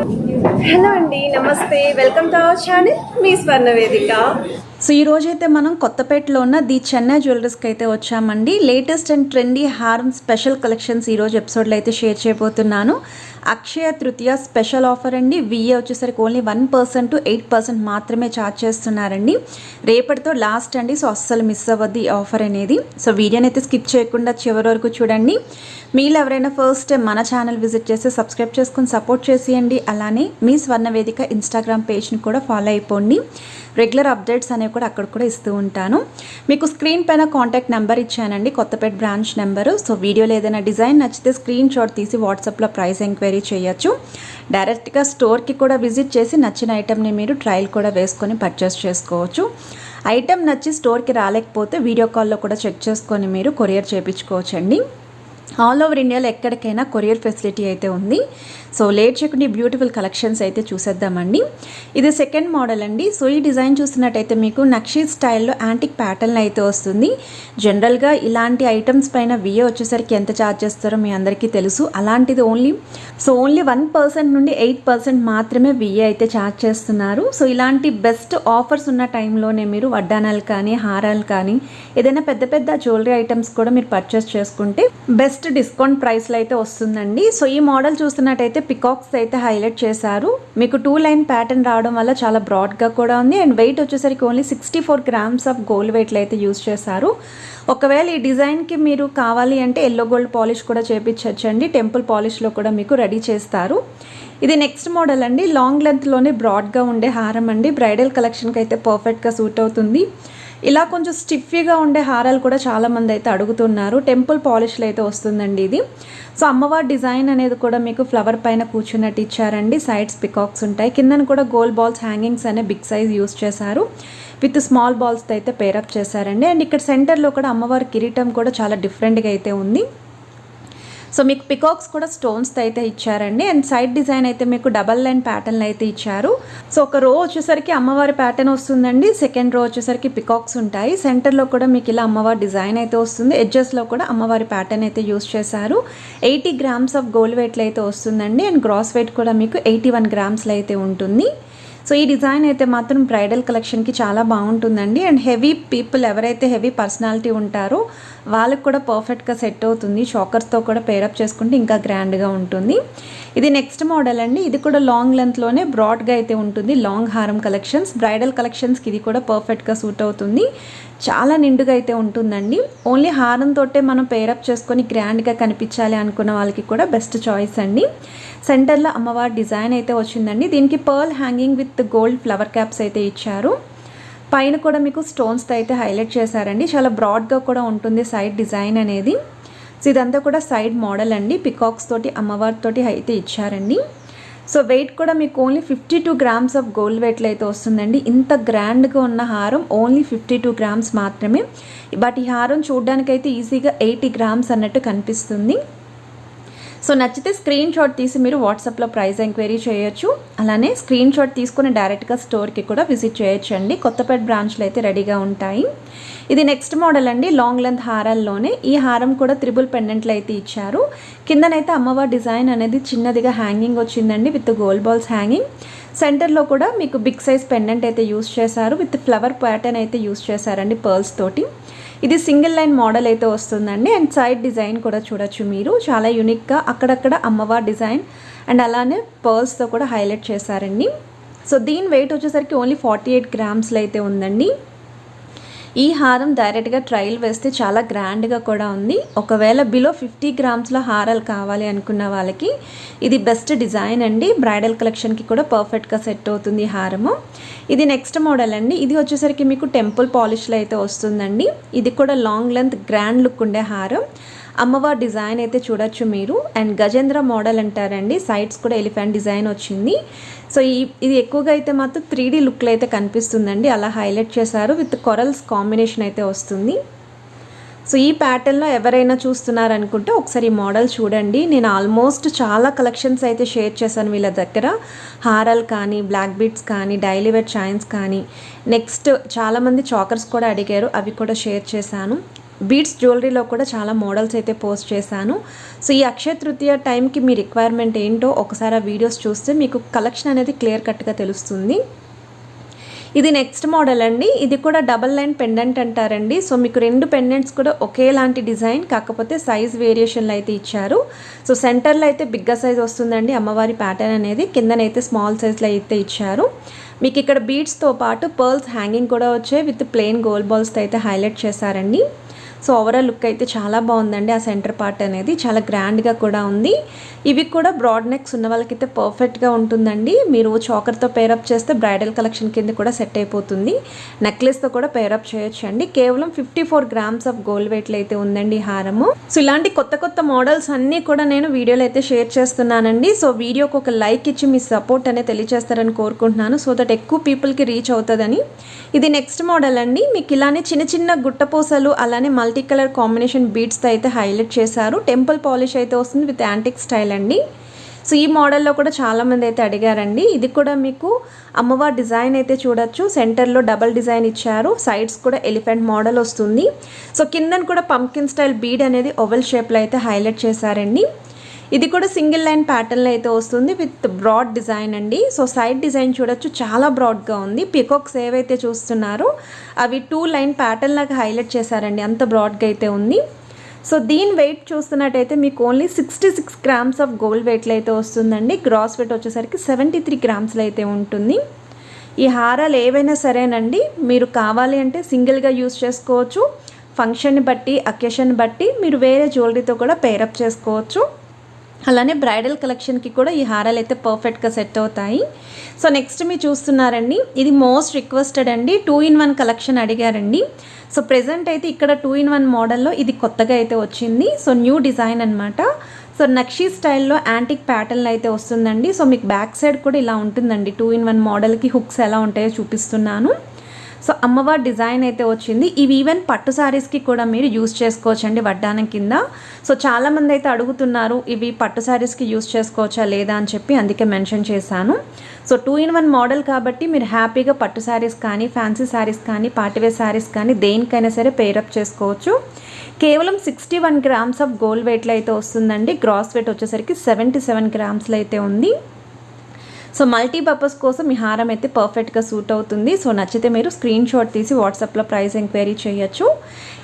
Hello అండి, నమస్తే. Welcome to our channel మీ స్వర్ణ వేదిక. సో ఈ రోజైతే మనం కొత్తపేటలో ఉన్న ది చెన్నై జ్యువెలరీస్కి అయితే వచ్చామండి. లేటెస్ట్ అండ్ ట్రెండీ హారం స్పెషల్ కలెక్షన్స్ ఈరోజు ఎపిసోడ్లో అయితే షేర్ చేయబోతున్నాను. అక్షయ తృతీయ స్పెషల్ ఆఫర్ అండి. విఏ వచ్చేసరికి ఓన్లీ 1% to 8% మాత్రమే ఛార్జ్ చేస్తున్నారండి. రేపటితో లాస్ట్ అండి. సో అస్సలు మిస్ అవ్వద్దు ఈ ఆఫర్ అనేది. సో వీడియోని అయితే స్కిప్ చేయకుండా చివరి వరకు చూడండి. మీరు ఎవరైనా ఫస్ట్ టైం మన ఛానల్ విజిట్ చేస్తే సబ్స్క్రైబ్ చేసుకొని సపోర్ట్ చేసేయండి. అలానే మీ స్వర్ణ వేదిక ఇన్స్టాగ్రామ్ పేజ్ని కూడా ఫాలో అయిపోండి. రెగ్యులర్ అప్డేట్స్ అనేవి కూడా అక్కడ కూడా ఇస్తూ ఉంటాను. మీకు స్క్రీన్ పైన కాంటాక్ట్ నెంబర్ ఇచ్చానండి, కొత్తపేట బ్రాంచ్ నెంబరు. సో వీడియోలో ఏదైనా డిజైన్ నచ్చితే స్క్రీన్ షాట్ తీసి వాట్సాప్లో ప్రైస్ ఎంక్వైరీ చేయొచ్చు. డైరెక్ట్గా స్టోర్కి కూడా విజిట్ చేసి నచ్చిన ఐటెంని మీరు ట్రయల్ కూడా వేసుకొని పర్చేస్ చేసుకోవచ్చు. ఐటెం నచ్చి స్టోర్కి రాలేకపోతే వీడియో కాల్లో కూడా చెక్ చేసుకొని మీరు కొరియర్ చేయించుకోవచ్చండి. ఆల్ ఓవర్ ఇండియాలో ఎక్కడికైనా కొరియర్ ఫెసిలిటీ అయితే ఉంది. సో లేట్ చేయకుండా బ్యూటిఫుల్ కలెక్షన్స్ అయితే చూసేద్దామండి. ఇది సెకండ్ మోడల్ అండి. సో ఈ డిజైన్ చూసినట్టయితే మీకు నక్షీ స్టైల్లో యాంటిక్ ప్యాటర్న్ అయితే వస్తుంది. జనరల్గా ఇలాంటి ఐటమ్స్ పైన విఏ వచ్చేసరికి ఎంత ఛార్జ్ చేస్తారో మీ అందరికీ తెలుసు. అలాంటిది ఓన్లీ 1% నుండి 8% మాత్రమే విఏ అయితే ఛార్జ్ చేస్తున్నారు. సో ఇలాంటి బెస్ట్ ఆఫర్స్ ఉన్న టైంలోనే మీరు వడ్డానాలు కానీ హారాలు కానీ ఏదైనా పెద్ద పెద్ద జ్యువెలరీ ఐటమ్స్ కూడా మీరు పర్చేస్ చేసుకుంటే బెస్ట్ డిస్కౌంట్ ప్రైస్లో అయితే వస్తుందండి. సో ఈ మోడల్ చూస్తున్నట్టయితే పికాక్స్ అయితే హైలైట్ చేశారు. మీకు 2 లైన్ ప్యాటర్న్ రావడం వల్ల చాలా బ్రాడ్గా కూడా ఉంది. అండ్ వెయిట్ వచ్చేసరికి ఓన్లీ 64 grams ఆఫ్ గోల్డ్ వెయిట్లో అయితే యూజ్ చేశారు. ఒకవేళ ఈ డిజైన్కి మీరు కావాలి అంటే ఎల్లో గోల్డ్ పాలిష్ కూడా చేయించవచ్చండి. టెంపుల్ పాలిష్లో కూడా మీకు రెడీ చేస్తారు. ఇది నెక్స్ట్ మోడల్ అండి. లాంగ్ లెంత్లోనే బ్రాడ్గా ఉండే హారం అండి. బ్రైడల్ కలెక్షన్కి అయితే పర్ఫెక్ట్గా సూట్ అవుతుంది. ఇలా కొంచెం స్టిఫీగా ఉండే హారాలు కూడా చాలామంది అయితే అడుగుతున్నారు. టెంపుల్ పాలిష్లో అయితే వస్తుందండి ఇది. సో అమ్మవారి డిజైన్ అనేది కూడా మీకు ఫ్లవర్ పైన కూర్చున్నట్టు ఇచ్చారండి. సైడ్స్ పికాక్స్ ఉంటాయి. కిందన కూడా గోల్డ్ బాల్స్ హ్యాంగింగ్స్ అనే బిగ్ సైజ్ యూస్ చేశారు. విత్ స్మాల్ బాల్స్తో అయితే పేరప్ చేశారండి. అండ్ ఇక్కడ సెంటర్లో కూడా అమ్మవారి కిరీటం కూడా చాలా డిఫరెంట్గా అయితే ఉంది. సో మీకు పికాక్స్ కూడా స్టోన్స్తో అయితే ఇచ్చారండి. అండ్ సైడ్ డిజైన్ అయితే మీకు డబల్ లైన్ ప్యాటర్న్ అయితే ఇచ్చారు. సో ఒక రో వచ్చేసరికి అమ్మవారి ప్యాటర్న్ వస్తుందండి. సెకండ్ రో వచ్చేసరికి పికాక్స్ ఉంటాయి. సెంటర్లో కూడా మీకు ఇలా అమ్మవారి డిజైన్ అయితే వస్తుంది. ఎడ్జెస్లో కూడా అమ్మవారి ప్యాటర్న్ అయితే యూస్ చేశారు. 80 grams ఆఫ్ గోల్డ్ వెయిట్లో అయితే వస్తుందండి. అండ్ గ్రాస్ వెయిట్ కూడా మీకు 81 grams అయితే ఉంటుంది. సో ఈ డిజైన్ అయితే మాత్రం బ్రైడల్ కలెక్షన్కి చాలా బాగుంటుందండి. అండ్ హెవీ పీపుల్ ఎవరైతే హెవీ పర్సనాలిటీ ఉంటారో వాళ్ళకి కూడా పర్ఫెక్ట్గా సెట్ అవుతుంది. షాకర్స్తో కూడా పేరప్ చేసుకుంటే ఇంకా గ్రాండ్గా ఉంటుంది. ఇది నెక్స్ట్ మోడల్ అండి. ఇది కూడా లాంగ్ లెంత్లోనే బ్రాడ్గా అయితే ఉంటుంది. లాంగ్ హారం కలెక్షన్స్, బ్రైడల్ కలెక్షన్స్కి ఇది కూడా పర్ఫెక్ట్గా సూట్ అవుతుంది. చాలా నిండుగా అయితే ఉంటుందండి. ఓన్లీ హారంతోటే మనం పేరప్ చేసుకొని గ్రాండ్గా కనిపించాలి అనుకున్న వాళ్ళకి కూడా బెస్ట్ చాయిస్ అండి. సెంటర్లో అమ్మవారి డిజైన్ అయితే వచ్చిందండి. దీనికి pearl hanging with gold flower caps అయితే ఇచ్చారు. పైన కూడా మీకు స్టోన్స్తో అయితే హైలైట్ చేశారండి. చాలా బ్రాడ్గా కూడా ఉంటుంది సైడ్ డిజైన్ అనేది. సో ఇదంతా కూడా సైడ్ మోడల్ అండి. పికాక్స్ తోటి అమ్మవారితోటి అయితే ఇచ్చారండి. సో వెయిట్ కూడా మీకు ఓన్లీ 52 grams ఆఫ్ గోల్డ్ వెయిట్లో అయితే వస్తుందండి. ఇంత గ్రాండ్గా ఉన్న హారం ఓన్లీ 52 grams మాత్రమే. బట్ ఈ హారం చూడడానికైతే ఈజీగా 80 grams అన్నట్టు కనిపిస్తుంది. సో నచ్చితే స్క్రీన్ షాట్ తీసి మీరు వాట్సాప్లో ప్రైస్ ఎంక్వైరీ చేయొచ్చు. అలానే స్క్రీన్ షాట్ తీసుకుని డైరెక్ట్గా స్టోర్కి కూడా విజిట్ చేయొచ్చు అండి. కొత్తపేట బ్రాంచ్లో అయితే రెడీగా ఉంటాయి. ఇది నెక్స్ట్ మోడల్ అండి. లాంగ్ లెంత్ హారాల్లోనే ఈ హారం కూడా త్రిబుల్ పెండెంట్లు అయితే ఇచ్చారు. కిందనైతే అమ్మవారి డిజైన్ అనేది చిన్నదిగా హ్యాంగింగ్ వచ్చిందండి విత్ గోల్డ్ బాల్స్ హ్యాంగింగ్. సెంటర్లో కూడా మీకు బిగ్ సైజ్ పెండెంట్ అయితే యూస్ చేశారు. విత్ ఫ్లవర్ ప్యాటర్న్ అయితే యూస్ చేశారండి పర్ల్స్ తోటి. ఇది సింగిల్ లైన్ మోడల్ అయితే వస్తుందండి. అండ్ సైడ్ డిజైన్ కూడా చూడొచ్చు మీరు. చాలా యూనిక్గా అక్కడక్కడ అమ్మవారి డిజైన్ అండ్ అలానే పర్ల్స్తో కూడా హైలైట్ చేశారండి. సో దీని వెయిట్ వచ్చేసరికి ఓన్లీ 48 grams అయితే ఉందండి. ఈ హారం డైరెక్ట్గా ట్రయల్ వేస్తే చాలా గ్రాండ్గా కూడా ఉంది. ఒకవేళ బిలో 50 grams హారాలు కావాలి అనుకున్న వాళ్ళకి ఇది బెస్ట్ డిజైన్ అండి. బ్రైడల్ కలెక్షన్కి కూడా పర్ఫెక్ట్గా సెట్ అవుతుంది ఈ హారము. ఇది నెక్స్ట్ మోడల్ అండి. ఇది వచ్చేసరికి మీకు టెంపుల్ పాలిష్లో అయితే వస్తుందండి. ఇది కూడా లాంగ్ లెంత్ గ్రాండ్ లుక్ ఉండే హారం. అమ్మవారి డిజైన్ అయితే చూడొచ్చు మీరు. అండ్ గజేంద్ర మోడల్ అంటారండి. సైడ్స్ కూడా ఎలిఫెంట్ డిజైన్ వచ్చింది. సో ఇది ఎక్కువగా అయితే మాత్రం 3D లుక్లో అయితే కనిపిస్తుందండి. అలా హైలైట్ చేశారు. విత్ కొరల్స్ కాంబినేషన్ అయితే వస్తుంది. సో ఈ ప్యాటర్న్లో ఎవరైనా చూస్తున్నారనుకుంటే ఒకసారి ఈ మోడల్ చూడండి. నేను ఆల్మోస్ట్ చాలా కలెక్షన్స్ అయితే షేర్ చేశాను వీళ్ళ దగ్గర. హారాలు కానీ, బ్లాక్ బీడ్స్ కానీ, డైలీ వేర్ చైన్స్ కానీ, నెక్స్ట్ చాలామంది చాకర్స్ కూడా అడిగారు, అవి కూడా షేర్ చేశాను. బీడ్స్ జ్యువెలరీలో కూడా చాలా మోడల్స్ అయితే పోస్ట్ చేశాను. సో ఈ అక్షయ తృతీయ టైంకి మీ రిక్వైర్మెంట్ ఏంటో ఒకసారి ఆ వీడియోస్ చూస్తే మీకు కలెక్షన్ అనేది క్లియర్ కట్గా తెలుస్తుంది. ఇది నెక్స్ట్ మోడల్ అండి. ఇది కూడా డబల్ లైన్ పెండెంట్ అంటారండి. సో మీకు 2 పెండెంట్స్ కూడా ఒకేలాంటి డిజైన్, కాకపోతే సైజ్ వేరియేషన్లు అయితే ఇచ్చారు. సో సెంటర్లో అయితే బిగ్గర్ సైజ్ వస్తుందండి అమ్మవారి ప్యాటర్న్ అనేది, కిందనైతే స్మాల్ సైజ్లో అయితే ఇచ్చారు. మీకు ఇక్కడ బీడ్స్తో పాటు పర్ల్స్ హ్యాంగింగ్ కూడా వచ్చాయి, విత్ ప్లెయిన్ గోల్డ్ బాల్స్తో అయితే హైలైట్ చేశారండి. సో ఓవరాల్ లుక్ అయితే చాలా బాగుందండి. ఆ సెంటర్ పార్ట్ అనేది చాలా గ్రాండ్గా కూడా ఉంది. ఇవి కూడా బ్రాడ్ నెక్స్ ఉన్న వాళ్ళకైతే పర్ఫెక్ట్గా ఉంటుందండి. మీరు చోకర్తో పేరప్ చేస్తే బ్రైడల్ కలెక్షన్ కింద కూడా సెట్ అయిపోతుంది. నెక్లెస్తో కూడా పేరప్ చేయొచ్చు అండి. కేవలం 54 గ్రామ్స్ ఆఫ్ గోల్డ్ వెయిట్లో అయితే ఉందండి ఈ హారము. సో ఇలాంటి కొత్త కొత్త మోడల్స్ అన్నీ కూడా నేను వీడియోలో అయితే షేర్ చేస్తున్నానండి. సో వీడియోకి ఒక లైక్ ఇచ్చి మీ సపోర్ట్ అనేది తెలియజేస్తారని కోరుకుంటున్నాను, సో దట్ ఎక్కువ పీపుల్కి రీచ్ అవుతుందని. ఇది నెక్స్ట్ మోడల్ అండి. మీకు ఇలానే చిన్న చిన్న గుట్టపూసలు అలానే మల్టీ కలర్ కాంబినేషన్ బీడ్స్తో అయితే హైలైట్ చేశారు. టెంపుల్ పాలిష్ అయితే వస్తుంది విత్ యాంటిక్ స్టైల్ అండి. సో ఈ మోడల్లో కూడా చాలామంది అయితే అడిగారండి. ఇది కూడా మీకు అమ్మవారి డిజైన్ అయితే చూడొచ్చు. సెంటర్లో డబల్ డిజైన్ ఇచ్చారు, సైడ్స్ కూడా ఎలిఫెంట్ మోడల్ వస్తుంది. సో కిందన కూడా పంకిన్ స్టైల్ బీడ్ అనేది ఓవెల్ షేప్లో అయితే హైలైట్ చేశారండి. ఇది కూడా సింగిల్ లైన్ ప్యాటర్న్లో అయితే వస్తుంది విత్ బ్రాడ్ డిజైన్ అండి. సో సైడ్ డిజైన్ చూడొచ్చు, చాలా బ్రాడ్గా ఉంది. పికాక్స్ ఏవైతే చూస్తున్నారో అవి 2 లైన్ ప్యాటర్న్ లాగా హైలైట్ చేశారండి, అంత బ్రాడ్గా అయితే ఉంది. సో దీని వెయిట్ చూస్తున్నట్టయితే మీకు ఓన్లీ 66 గ్రామ్స్ ఆఫ్ గోల్డ్ వెయిట్లో అయితే వస్తుందండి. గ్రాస్ వెయిట్ వచ్చేసరికి 73 గ్రామ్స్లో అయితే ఉంటుంది. ఈ హారాలు ఏవైనా సరేనండి, మీరు కావాలి అంటే సింగిల్గా యూస్ చేసుకోవచ్చు. ఫంక్షన్ని బట్టి అకేషన్ బట్టి మీరు వేరే జ్యువెలరీతో కూడా పేరప్ చేసుకోవచ్చు. అలానే బ్రైడల్ కలెక్షన్కి కూడా ఈ హారాలు అయితే పర్ఫెక్ట్గా సెట్ అవుతాయి. సో నెక్స్ట్ మీరు చూస్తున్నారండి, ఇది మోస్ట్ రిక్వెస్టెడ్ అండి. 2-in-1 కలెక్షన్ అడిగారండి. సో ప్రెజెంట్ అయితే ఇక్కడ 2-in-1 మోడల్లో ఇది కొత్తగా అయితే వచ్చింది. సో న్యూ డిజైన్ అనమాట. సో నక్షీ స్టైల్లో యాంటిక్ ప్యాటర్న్లో అయితే వస్తుందండి. సో మీకు బ్యాక్ సైడ్ కూడా ఇలా ఉంటుందండి. 2-in-1 మోడల్కి హుక్స్ ఎలా ఉంటాయో చూపిస్తున్నాను. సో అమ్మవారి డిజైన్ అయితే వచ్చింది. ఇవి ఈవెన్ పట్టు శారీస్కి కూడా మీరు యూస్ చేసుకోవచ్చండి వడ్డానం కింద. సో చాలామంది అయితే అడుగుతున్నారు ఇవి పట్టు శారీస్కి యూస్ చేసుకోవచ్చా లేదా అని చెప్పి, అందుకే మెన్షన్ చేశాను. సో 2-in-1 మోడల్ కాబట్టి మీరు హ్యాపీగా పట్టు శారీస్ కానీ, ఫ్యాన్సీ శారీస్ కానీ, పార్టీవేర్ శారీస్ కానీ దేనికైనా సరే పేరప్ చేసుకోవచ్చు. కేవలం 61 గ్రామ్స్ ఆఫ్ గోల్డ్ వెయిట్లో అయితే వస్తుందండి. గ్రాస్ వెయిట్ వచ్చేసరికి 77 గ్రామ్స్లో అయితే ఉంది. సో మల్టీపర్పస్ కోసం ఈ హారం అయితే పర్ఫెక్ట్గా సూట్ అవుతుంది. సో నచ్చితే మీరు స్క్రీన్ షాట్ తీసి వాట్సాప్లో ప్రైస్ ఎంక్వైరీ చేయొచ్చు.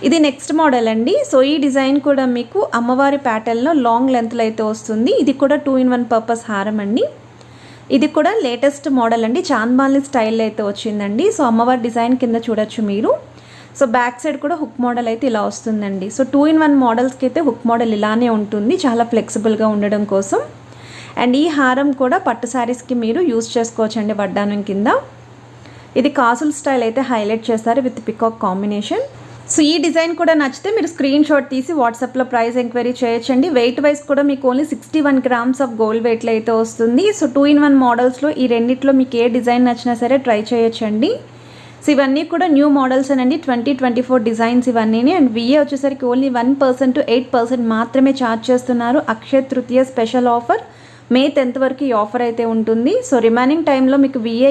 ఇది నెక్స్ట్ మోడల్ అండి. సో ఈ డిజైన్ కూడా మీకు అమ్మవారి ప్యాటర్న్లో లాంగ్ లెంత్లో అయితే వస్తుంది. ఇది కూడా 2-in-1 పర్పస్ హారం అండి. ఇది కూడా లేటెస్ట్ మోడల్ అండి. చాంద్బాలి స్టైల్లో అయితే వచ్చిందండి. సో అమ్మవారి డిజైన్ కింద చూడొచ్చు మీరు. సో బ్యాక్ సైడ్ కూడా హుక్ మోడల్ అయితే ఇలా వస్తుందండి. సో 2-in-1 మోడల్స్కి అయితే హుక్ మోడల్ ఇలానే ఉంటుంది, చాలా ఫ్లెక్సిబుల్గా ఉండడం కోసం. అండ్ ఈ హారం కూడా పట్టు శారీస్కి మీరు యూస్ చేసుకోవచ్చండి వడ్డానం కింద. ఇది కాసుల్ స్టైల్ అయితే హైలైట్ చేస్తారు విత్ పికాక్ కాంబినేషన్. సో ఈ డిజైన్ కూడా నచ్చితే మీరు స్క్రీన్ షాట్ తీసి వాట్సాప్లో ప్రైస్ ఎంక్వైరీ చేయొచ్చండి. వెయిట్ వైజ్ కూడా మీకు ఓన్లీ 61 గ్రామ్స్ ఆఫ్ గోల్డ్ వెయిట్లో అయితే వస్తుంది. సో 2-in-1 మోడల్స్లో ఈ రెండిట్లో మీకు ఏ డిజైన్ నచ్చినా సరే ట్రై చేయొచ్చండి. సో ఇవన్నీ కూడా న్యూ మోడల్స్ అనండి, 2024 డిజైన్స్ ఇవన్నీ. అండ్ విఏ వచ్చేసరికి ఓన్లీ 1% to 8% మాత్రమే ఛార్జ్ చేస్తున్నారు. అక్షయ తృతీయ స్పెషల్ ఆఫర్ మే 10th వరకు ఈ ఆఫర్ అయితే ఉంటుంది. సో రిమైనింగ్ టైంలో మీకు విఏ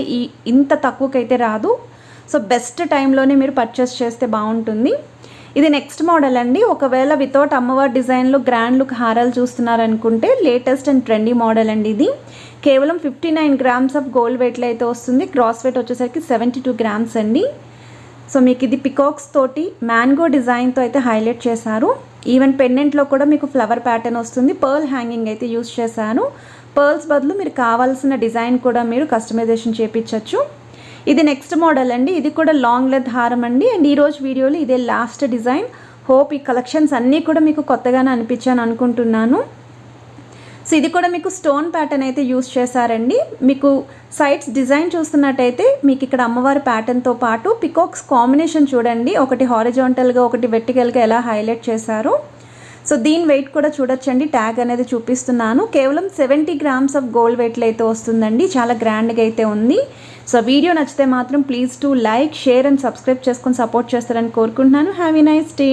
ఇంత తక్కువకైతే రాదు. సో బెస్ట్ టైంలోనే మీరు పర్చేస్ చేస్తే బాగుంటుంది. ఇది నెక్స్ట్ మోడల్ అండి. ఒకవేళ వితౌట్ అమ్మవారి డిజైన్లో గ్రాండ్ లుక్ హారాలు చూస్తున్నారనుకుంటే లేటెస్ట్ అండ్ ట్రెండీ మోడల్ అండి. ఇది కేవలం 59 గ్రామ్స్ ఆఫ్ గోల్డ్ వెయిట్లో అయితే వస్తుంది. గ్రాస్ వెయిట్ వచ్చేసరికి 72 గ్రామ్స్ అండి. సో మీకు ఇది పికాక్స్ తోటి మ్యాంగో డిజైన్తో అయితే హైలైట్ చేశారు. ఈవెన్ పెండెంట్లో కూడా మీకు ఫ్లవర్ ప్యాటర్న్ వస్తుంది. పర్ల్ హ్యాంగింగ్ అయితే యూస్ చేశాను. పర్ల్స్ బదులు మీరు కావాల్సిన డిజైన్ కూడా మీరు కస్టమైజేషన్ చేయించవచ్చు. ఇది నెక్స్ట్ మోడల్ అండి. ఇది కూడా లాంగ్ లెంత్ హారం అండి. అండ్ ఈరోజు వీడియోలో ఇదే లాస్ట్ డిజైన్. హోప్ ఈ కలెక్షన్స్ అన్నీ కూడా మీకు కొత్తగానే అనిపించాను అనుకుంటున్నాను. సో ఇది కూడా మీకు స్టోన్ ప్యాటర్న్ అయితే యూస్ చేశారండి. మీకు సైడ్స్ డిజైన్ చూస్తున్నట్టయితే మీకు ఇక్కడ అమ్మవారి ప్యాటర్న్తో పాటు పికాక్స్ కాంబినేషన్ చూడండి, ఒకటి హారిజాంటల్గా ఒకటి వెర్టికల్గా ఎలా హైలైట్ చేశారు. సో దీని వెయిట్ కూడా చూడొచ్చండి, ట్యాగ్ అనేది చూపిస్తున్నాను. కేవలం 70 గ్రామ్స్ ఆఫ్ గోల్డ్ వెయిట్లో అయితే వస్తుందండి. చాలా గ్రాండ్గా అయితే ఉంది. సో వీడియో నచ్చితే మాత్రం please to like, share and subscribe చేసుకొని సపోర్ట్ చేస్తారని కోరుకుంటున్నాను. Have a nice day.